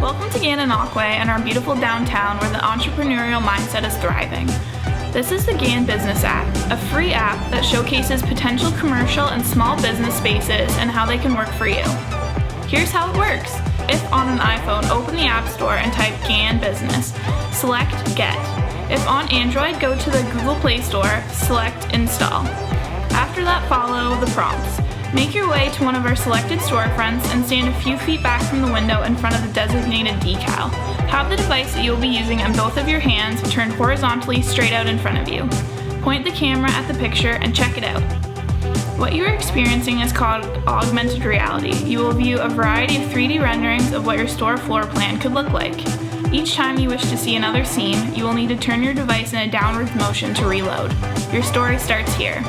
Welcome to Gananoque and our beautiful downtown where the entrepreneurial mindset is thriving. This is the Gan Business app, a free app that showcases potential commercial and small business spaces and how they can work for you. Here's how it works. If on an iPhone, open the App Store and type Gan Business. Select Get. If on Android, go to the Google Play Store, select Install. After that, follow the prompts. Make your way to one of our selected storefronts and stand a few feet back from the window in front of the designated decal. Have the device that you'll be using in both of your hands turned horizontally straight out in front of you. Point the camera at the picture and check it out. What you are experiencing is called augmented reality. You will view a variety of 3D renderings of what your store floor plan could look like. Each time you wish to see another scene, you will need to turn your device in a downward motion to reload. Your story starts here.